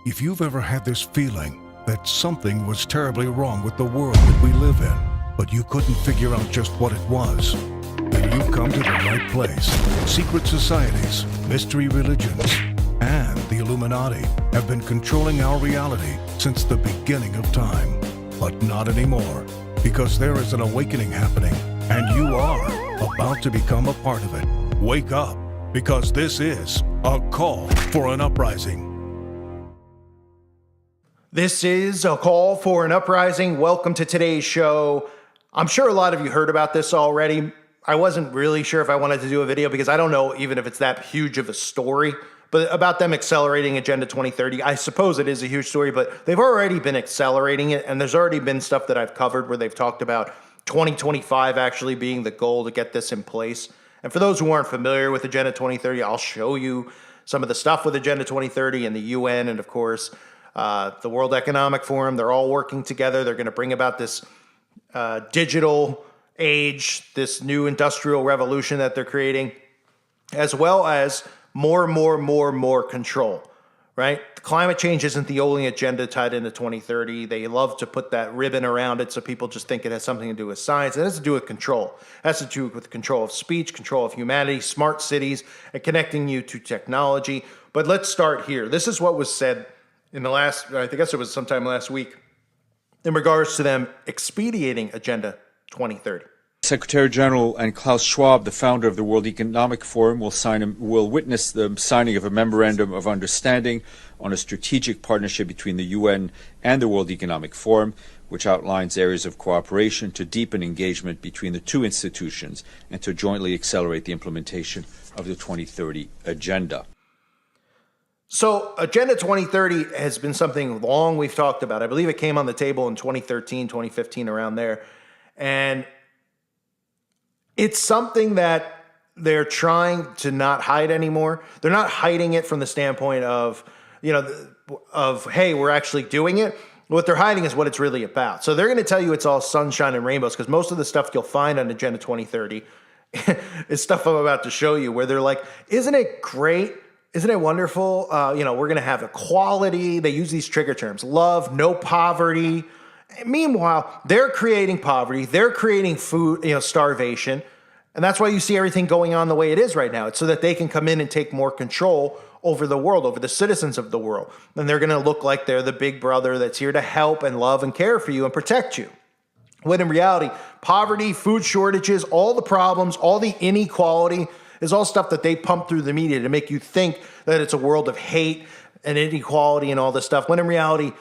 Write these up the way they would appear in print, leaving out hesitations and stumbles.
If you've ever had this feeling that something was terribly wrong with the world that we live in, but you couldn't figure out just what it was, then you've come to the right place. Secret societies, mystery religions, and the Illuminati have been controlling our reality since the beginning of time. But not anymore, because there is an awakening happening, and you are about to become a part of it. Wake up, because this is a call for an uprising. This is a call for an uprising. Welcome to today's show. I'm sure a lot of you heard about this already. I wasn't really sure if I wanted to do a video because I don't know even if it's that huge of a story, but about them accelerating Agenda 2030. I suppose it is a huge story, but they've already been accelerating it, and there's already been stuff that I've covered where they've talked about 2025 actually being the goal to get this in place. And for those who aren't familiar with Agenda 2030, I'll show you some of the stuff with Agenda 2030 and the UN and, of course, the World Economic Forum. They're all working together. They're going to bring about this digital age, this new industrial revolution that they're creating, as well as more control, right? Climate change isn't the only agenda tied into 2030. They love to put that ribbon around it so people just think it has something to do with science. It has to do with control. It has to do with control of speech, control of humanity, smart cities, and connecting you to technology. But let's start here. This is what was said in the last, I guess it was sometime last week, in regards to them expediting Agenda 2030. Secretary General and Klaus Schwab, the founder of the World Economic Forum, will witness the signing of a memorandum of understanding on a strategic partnership between the UN and the World Economic Forum, which outlines areas of cooperation to deepen engagement between the two institutions and to jointly accelerate the implementation of the 2030 agenda. So Agenda 2030 has been something long we've talked about. I believe it came on the table in 2013, 2015, around there. And it's something that they're trying to not hide anymore. They're not hiding it from the standpoint of, hey, we're actually doing it. What they're hiding is what it's really about. So they're going to tell you it's all sunshine and rainbows, because most of the stuff you'll find on Agenda 2030 is stuff I'm about to show you, where they're like, isn't it great? Isn't it wonderful? We're going to have equality. They use these trigger terms: love, no poverty. Meanwhile, they're creating poverty. They're creating food, starvation. And that's why you see everything going on the way it is right now. It's so that they can come in and take more control over the world, over the citizens of the world. And they're going to look like they're the big brother that's here to help and love and care for you and protect you. When in reality, poverty, food shortages, all the problems, all the inequality is all stuff that they pump through the media to make you think that it's a world of hate and inequality and all this stuff, when in reality,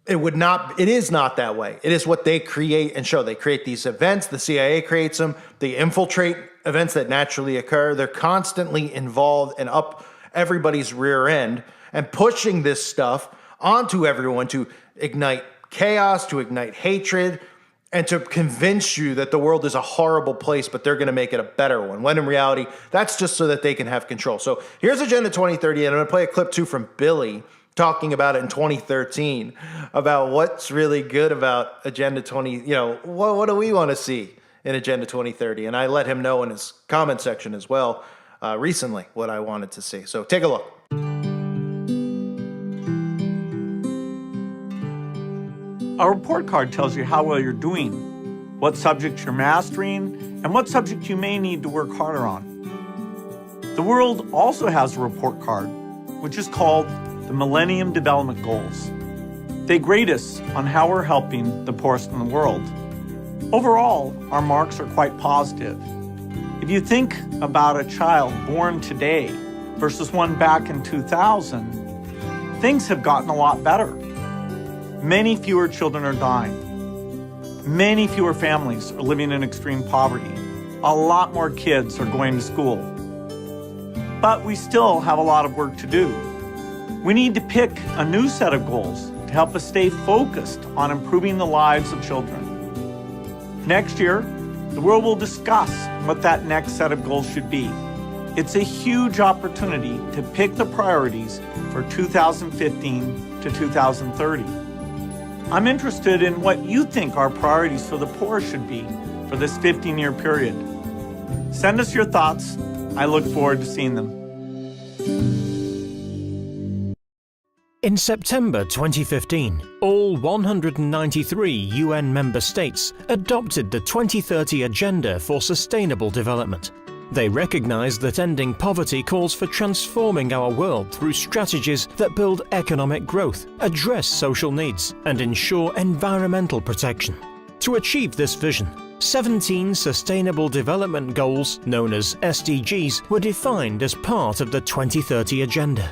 it is not that way. It is what they create and show. They create these events. The CIA creates them. They infiltrate events that naturally occur. They're constantly involved and up everybody's rear end and pushing this stuff onto everyone to ignite chaos, to ignite hatred, and to convince you that the world is a horrible place, but they're going to make it a better one, when in reality, that's just so that they can have control. So here's Agenda 2030, and I'm going to play a clip too from Billy talking about it in 2013, about what's really good about Agenda 20, what do we want to see in Agenda 2030? And I let him know in his comment section as well recently what I wanted to see. So take a look. A report card tells you how well you're doing, what subjects you're mastering, and what subjects you may need to work harder on. The world also has a report card, which is called the Millennium Development Goals. They grade us on how we're helping the poorest in the world. Overall, our marks are quite positive. If you think about a child born today versus one back in 2000, things have gotten a lot better. Many fewer children are dying. Many fewer families are living in extreme poverty. A lot more kids are going to school. But we still have a lot of work to do. We need to pick a new set of goals to help us stay focused on improving the lives of children. Next year, the world will discuss what that next set of goals should be. It's a huge opportunity to pick the priorities for 2015 to 2030. I'm interested in what you think our priorities for the poor should be for this 15-year period. Send us your thoughts. I look forward to seeing them. In September 2015, all 193 UN member states adopted the 2030 Agenda for Sustainable Development. They recognize that ending poverty calls for transforming our world through strategies that build economic growth, address social needs, and ensure environmental protection. To achieve this vision, 17 Sustainable Development Goals, known as SDGs, were defined as part of the 2030 Agenda.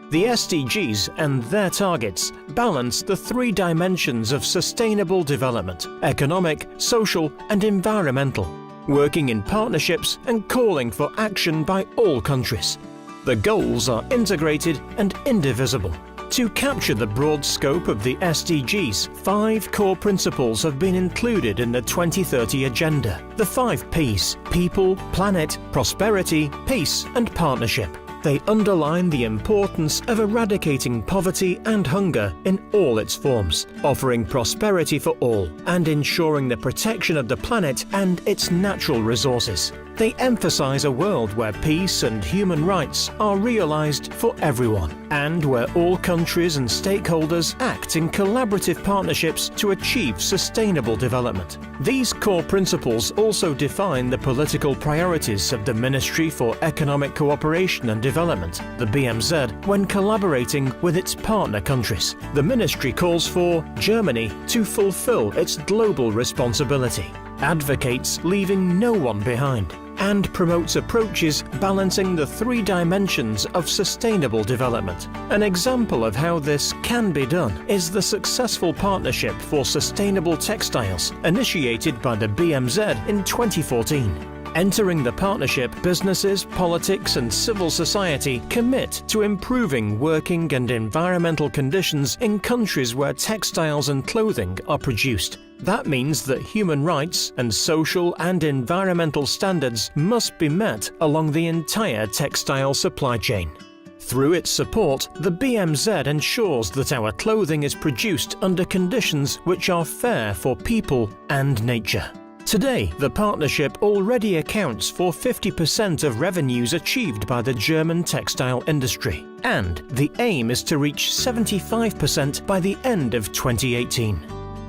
The SDGs and their targets balance the three dimensions of sustainable development: economic, social, and environmental, working in partnerships and calling for action by all countries. The goals are integrated and indivisible. To capture the broad scope of the SDGs, 5 core principles have been included in the 2030 Agenda. The 5 Ps: people, planet, prosperity, peace, and partnership. They underline the importance of eradicating poverty and hunger in all its forms, offering prosperity for all, and ensuring the protection of the planet and its natural resources. They emphasize a world where peace and human rights are realized for everyone, and where all countries and stakeholders act in collaborative partnerships to achieve sustainable development. These core principles also define the political priorities of the Ministry for Economic Cooperation and Development, the BMZ, when collaborating with its partner countries. The Ministry calls for Germany to fulfill its global responsibility, advocates leaving no one behind, and promotes approaches balancing the 3 dimensions of sustainable development. An example of how this can be done is the successful Partnership for Sustainable Textiles, initiated by the BMZ in 2014. Entering the partnership, businesses, politics, and civil society commit to improving working and environmental conditions in countries where textiles and clothing are produced. That means that human rights and social and environmental standards must be met along the entire textile supply chain. Through its support, the BMZ ensures that our clothing is produced under conditions which are fair for people and nature. Today, the partnership already accounts for 50% of revenues achieved by the German textile industry, and the aim is to reach 75% by the end of 2018.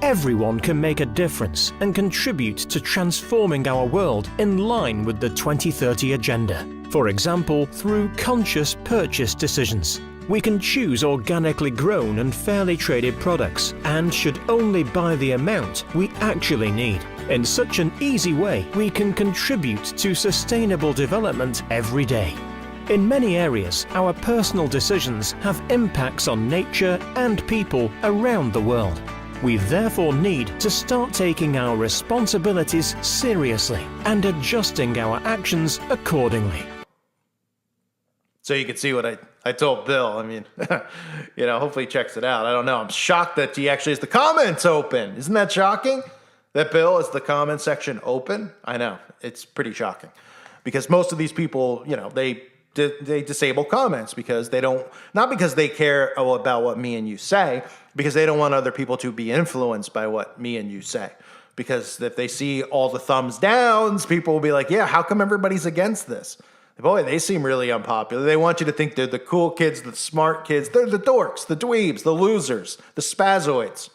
Everyone can make a difference and contribute to transforming our world in line with the 2030 Agenda. For example, through conscious purchase decisions. We can choose organically grown and fairly traded products and should only buy the amount we actually need. In such an easy way, we can contribute to sustainable development every day. In many areas, our personal decisions have impacts on nature and people around the world. We therefore need to start taking our responsibilities seriously and adjusting our actions accordingly. So you can see what I told Bill. I mean, hopefully he checks it out. I don't know. I'm shocked that he actually has the comments open. Isn't that shocking? That Bill is the comment section open? I know. It's pretty shocking. Because most of these people, they disable comments because they don't, not because they care about what me and you say, because they don't want other people to be influenced by what me and you say. Because if they see all the thumbs downs, people will be like, yeah, how come everybody's against this? Boy, they seem really unpopular. They want you to think they're the cool kids, the smart kids. They're the dorks, the dweebs, the losers, the spazoids,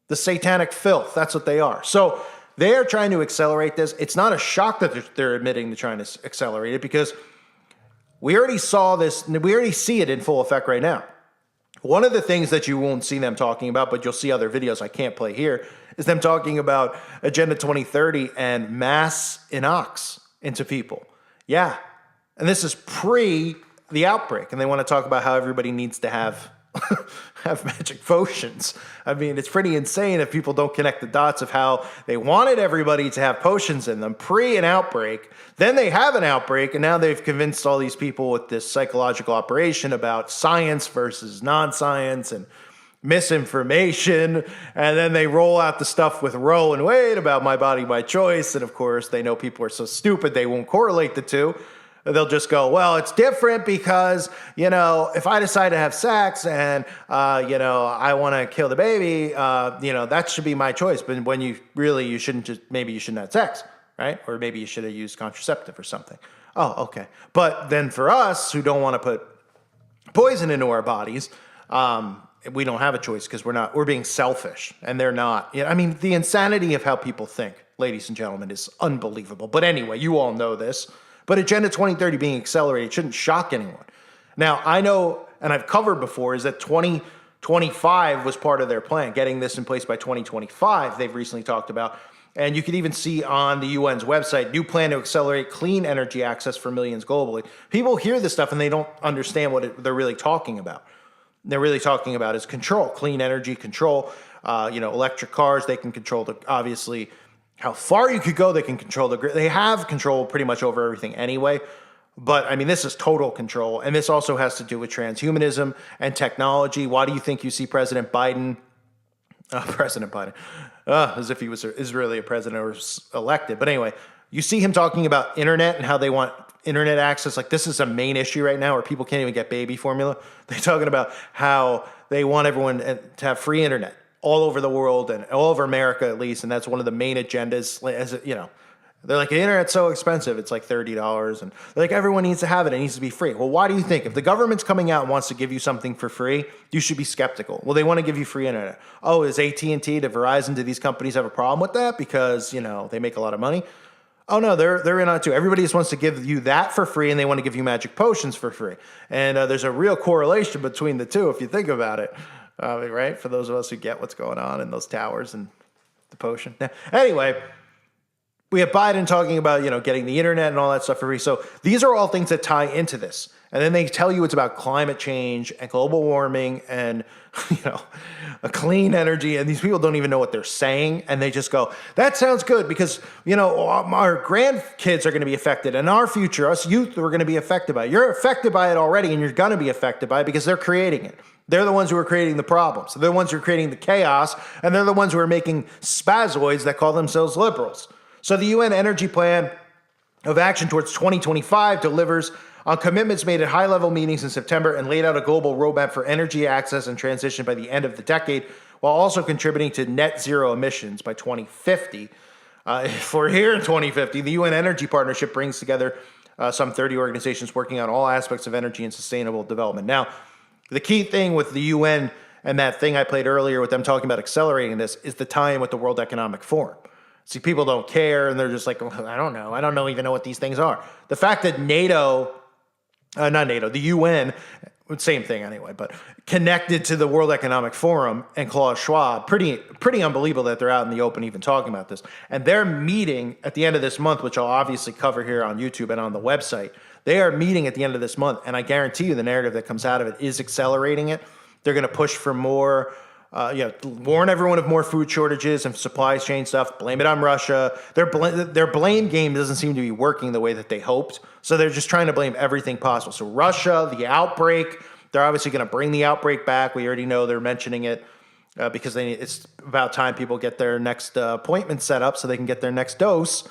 the satanic filth. That's what they are. So they're trying to accelerate this. It's not a shock that they're admitting to trying to accelerate it, because we already saw this. We already see it in full effect right now. One of the things that you won't see them talking about, but you'll see other videos I can't play here, is them talking about Agenda 2030 and mass inox into people. Yeah. And this is pre the outbreak. And they want to talk about how everybody needs to have magic potions. I mean, it's pretty insane if people don't connect the dots of how they wanted everybody to have potions in them pre an outbreak. Then they have an outbreak, and now they've convinced all these people with this psychological operation about science versus non-science and misinformation. And then they roll out the stuff with Roe and Wade about my body, my choice. And of course, they know people are so stupid they won't correlate the two. They'll just go, well, it's different because, if I decide to have sex and, I want to kill the baby, that should be my choice. But when you shouldn't have sex, right? Or maybe you should have used contraceptive or something. Oh, okay. But then for us who don't want to put poison into our bodies, We don't have a choice because we're being selfish, and they're not. I mean, the insanity of how people think, ladies and gentlemen, is unbelievable. But anyway, you all know this. But Agenda 2030 being accelerated shouldn't shock anyone. Now, I know, and I've covered before, is that 2025 was part of their plan, getting this in place by 2025, they've recently talked about. And you can even see on the UN's website, new plan to accelerate clean energy access for millions globally. People hear this stuff and they don't understand what they're really talking about. They're really talking about is control, clean energy control, electric cars. They can control obviously how far you could go. They can control the grid. They have control pretty much over everything anyway. But I mean, this is total control. And this also has to do with transhumanism and technology. Why do you think you see President Biden, as if he is really a president or was elected. But anyway, you see him talking about internet and how they want internet access. Like, this is a main issue right now where people can't even get baby formula. They're talking about how they want everyone to have free internet all over the world and all over America at least. And that's one of the main agendas. They're like, the internet's so expensive. It's like $30. And they're like, everyone needs to have it. It needs to be free. Well, why do you think? If the government's coming out and wants to give you something for free, you should be skeptical. Well, they want to give you free internet. Oh, is AT&T to Verizon, do these companies have a problem with that? Because, they make a lot of money. Oh, no, they're in on it too. Everybody just wants to give you that for free, and they want to give you magic potions for free. And there's a real correlation between the two if you think about it, right? For those of us who get what's going on in those towers and the potion. Anyway, we have Biden talking about, getting the internet and all that stuff for free. So these are all things that tie into this. And then they tell you it's about climate change and global warming and, a clean energy. And these people don't even know what they're saying. And they just go, that sounds good because, our grandkids are going to be affected and our future, us youth, are going to be affected by it. You're affected by it already, and you're going to be affected by it because they're creating it. They're the ones who are creating the problems. They're the ones who are creating the chaos. And they're the ones who are making spazoids that call themselves liberals. So the UN Energy Plan of Action towards 2025 delivers on commitments made at high-level meetings in September and laid out a global roadmap for energy access and transition by the end of the decade, while also contributing to net zero emissions by 2050. If we're here in 2050, the UN Energy Partnership brings together some 30 organizations working on all aspects of energy and sustainable development. Now, the key thing with the UN and that thing I played earlier with them talking about accelerating this is the tie-in with the World Economic Forum. See, people don't care, and they're just like, I don't know. I don't even know what these things are. The fact that the UN, same thing anyway, but connected to the World Economic Forum and Klaus Schwab, pretty unbelievable that they're out in the open even talking about this. And they're meeting at the end of this month, which I'll obviously cover here on YouTube and on the website. They are meeting at the end of this month, and I guarantee you the narrative that comes out of it is accelerating it. They're going to push for more warn everyone of more food shortages and supply chain stuff, blame it on Russia. Their blame game doesn't seem to be working the way that they hoped. So they're just trying to blame everything possible. So Russia, the outbreak, they're obviously going to bring the outbreak back. We already know they're mentioning it because it's about time people get their next appointment set up so they can get their next dose.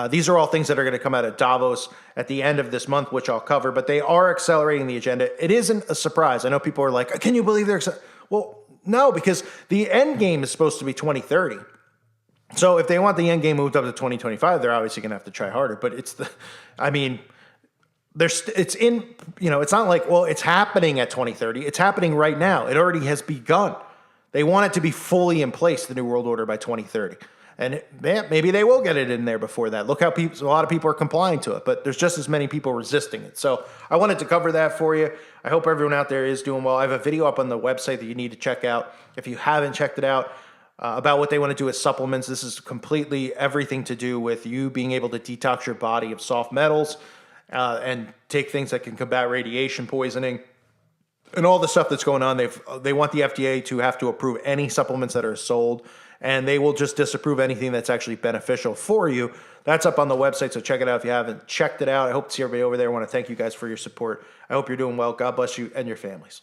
These are all things that are going to come out of Davos at the end of this month, which I'll cover, but they are accelerating the agenda. It isn't a surprise. I know people are like, can you believe they're well, no, because the end game is supposed to be 2030. So if they want the end game moved up to 2025, they're obviously going to have to try harder. But it's not like, well, it's happening at 2030. It's happening right now. It already has begun. They want it to be fully in place, the New World Order, by 2030. And maybe they will get it in there before that. Look how a lot of people are complying to it, but there's just as many people resisting it. So I wanted to cover that for you. I hope everyone out there is doing well. I have a video up on the website that you need to check out if you haven't checked it out about what they want to do with supplements. This is completely everything to do with you being able to detox your body of soft metals and take things that can combat radiation poisoning. And all the stuff that's going on, they want the FDA to have to approve any supplements that are sold, and they will just disapprove anything that's actually beneficial for you. That's up on the website, so check it out if you haven't checked it out. I hope to see everybody over there. I want to thank you guys for your support. I hope you're doing well. God bless you and your families.